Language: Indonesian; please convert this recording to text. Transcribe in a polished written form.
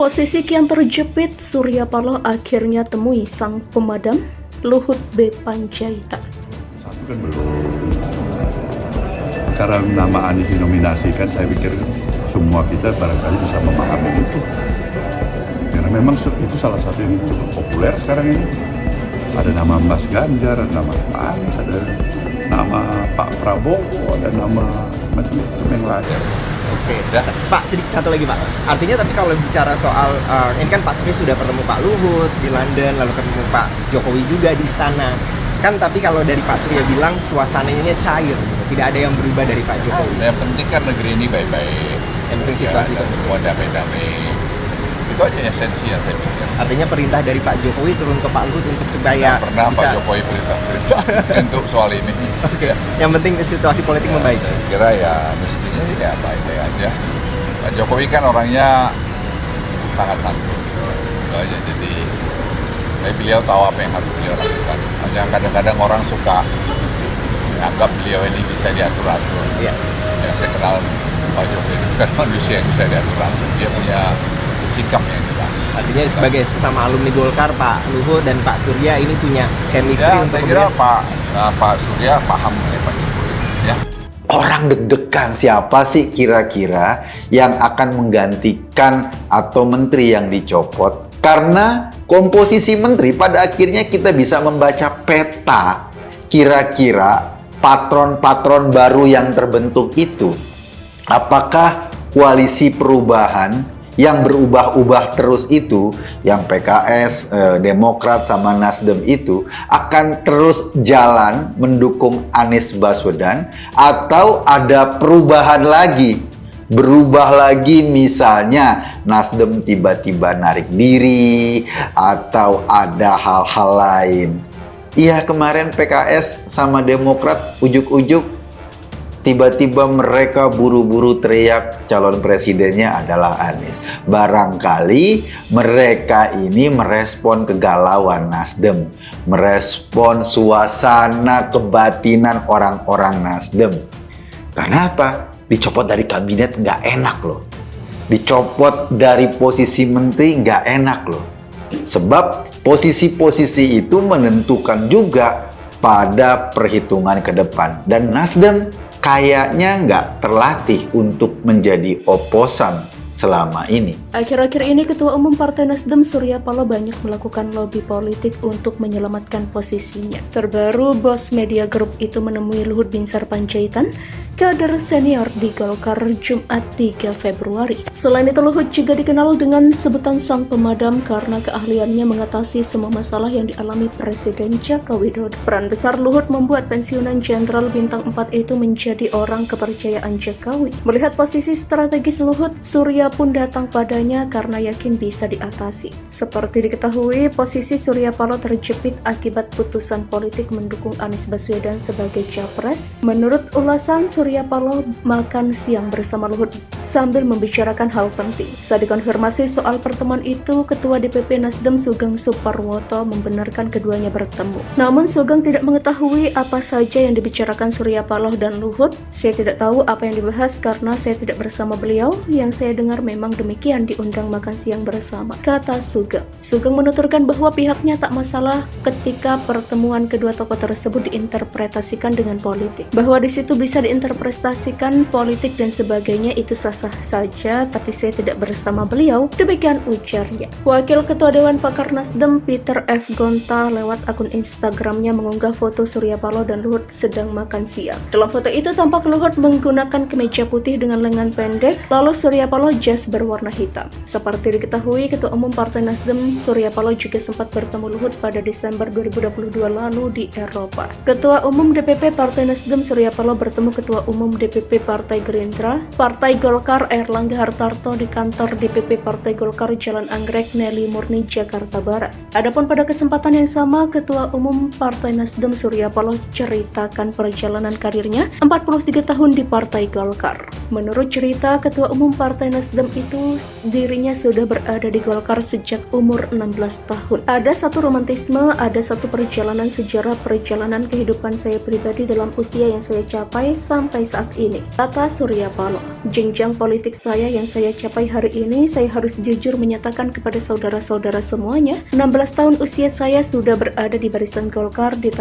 Posisi kian terjepit, Surya Paloh akhirnya temui sang pemadam, Luhut B. Panjaitan. Satu kan belum. Karena nama Anies dinominasikan, saya pikir semua kita barangkali bisa memahami itu. Karena memang itu salah satu yang cukup populer sekarang ini. Ada nama Mas Ganjar, ada nama Anies, ada nama Pak Prabowo, ada nama macam-macam yang lain. Oke, Pak, sedikit satu lagi Pak. Artinya tapi kalau bicara soal, ini kan Pak Surya sudah ketemu Pak Luhut di London, lalu ketemu Pak Jokowi juga di istana. Kan tapi kalau dari Pak Surya bilang suasananya cair, gitu. Tidak ada yang berubah dari Pak Jokowi. Yang penting kan negeri ini baik-baik. Yang penting situasi dan semua damai-damai. Itu aja esensi yang saya pikir. Artinya perintah dari Pak Jokowi turun ke Pak Luhut untuk supaya Nggak pernah bisa. Pak Jokowi perintah untuk soal ini. Oke. Yang penting situasi politik membaik. Saya kira ya mestinya ya baik-baik aja. Pak Jokowi kan orangnya sangat santun. Itu aja. Jadi beliau tahu apa yang harus beliau lakukan. Hanya kadang-kadang orang suka menganggap beliau ini bisa diatur-atur. Iya. Ya saya kenal Pak Jokowi itu bukan manusia yang bisa diatur-atur. Dia punya sikap yang jelas. Artinya sebagai sesama alumni Golkar, Pak Luhut dan Pak Surya ini punya chemistry Ya, untuk saya kira kemudian- Pak Surya paham mengenai Pak Jokowi. Ya. Orang deg-degan siapa sih kira-kira yang akan menggantikan atau menteri yang dicopot? Karena komposisi menteri pada akhirnya kita bisa membaca peta kira-kira patron-patron baru yang terbentuk itu. Apakah koalisi perubahan yang berubah-ubah terus itu, yang PKS, Demokrat sama Nasdem itu akan terus jalan mendukung Anies Baswedan, atau ada perubahan lagi, berubah lagi, misalnya Nasdem tiba-tiba narik diri atau ada hal-hal lain. Iya, kemarin PKS sama Demokrat ujuk-ujuk tiba-tiba mereka buru-buru teriak calon presidennya adalah Anies. Barangkali mereka ini merespon kegalauan Nasdem, merespon suasana kebatinan orang-orang Nasdem. Karena apa? Dicopot dari kabinet nggak enak loh. Dicopot dari posisi menteri nggak enak loh. Sebab posisi-posisi itu menentukan juga pada perhitungan ke depan. Dan Nasdem kayaknya nggak terlatih untuk menjadi oposan selama ini. Akhir-akhir ini Ketua Umum Partai Nasdem Surya Paloh banyak melakukan lobby politik untuk menyelamatkan posisinya. Terbaru, bos media grup itu menemui Luhut Binsar Panjaitan, kader senior di Golkar, Jumat 3 Februari. Selain itu, Luhut juga dikenal dengan sebutan sang pemadam karena keahliannya mengatasi semua masalah yang dialami Presiden Joko Widodo. Peran besar Luhut membuat pensiunan Jenderal Bintang 4 itu menjadi orang kepercayaan Jokowi. Melihat posisi strategis Luhut, Surya pun datang padanya karena yakin bisa diatasi. Seperti diketahui, posisi Surya Paloh terjepit akibat putusan politik mendukung Anies Baswedan sebagai capres. Menurut ulasan, Surya Paloh makan siang bersama Luhut sambil membicarakan hal penting. Saat dikonfirmasi soal pertemuan itu, Ketua DPP Nasdem Sugeng Suparwoto membenarkan keduanya bertemu. Namun Sugeng tidak mengetahui apa saja yang dibicarakan Surya Paloh dan Luhut. Saya tidak tahu apa yang dibahas karena saya tidak bersama beliau. Yang saya dengar memang demikian, diundang makan siang bersama, kata Sugeng. Sugeng menuturkan bahwa pihaknya tak masalah ketika pertemuan kedua tokoh tersebut diinterpretasikan dengan politik. Bahwa di situ bisa diinterpretasikan politik dan sebagainya itu sah-sah saja, tapi saya tidak bersama beliau, demikian ujarnya. Wakil Ketua Dewan Pakar Nasdem Peter F. Gonta lewat akun Instagramnya mengunggah foto Surya Paloh dan Luhut sedang makan siang. Dalam foto itu tampak Luhut menggunakan kemeja putih dengan lengan pendek, lalu Surya Paloh jas berwarna hitam. Seperti diketahui, Ketua Umum Partai Nasdem Surya Paloh juga sempat bertemu Luhut pada Desember 2022 lalu di Eropa. Ketua Umum DPP Partai Nasdem Surya Paloh bertemu Ketua Umum DPP Partai Gerindra, Partai Golkar Erlangga Hartarto di kantor DPP Partai Golkar Jalan Anggrek Nelly Murni, Jakarta Barat. Adapun pada kesempatan yang sama, Ketua Umum Partai Nasdem Surya Paloh ceritakan perjalanan karirnya 43 tahun di Partai Golkar. Menurut cerita, Ketua Umum Partai Nasdem Nasdem itu dirinya sudah berada di Golkar sejak umur 16 tahun. Ada satu romantisme, ada satu perjalanan sejarah perjalanan kehidupan saya pribadi dalam usia yang saya capai sampai saat ini. Kata Surya Paloh, jenjang politik saya yang saya capai hari ini, saya harus jujur menyatakan kepada saudara-saudara semuanya, 16 tahun usia saya sudah berada di barisan Golkar ditambah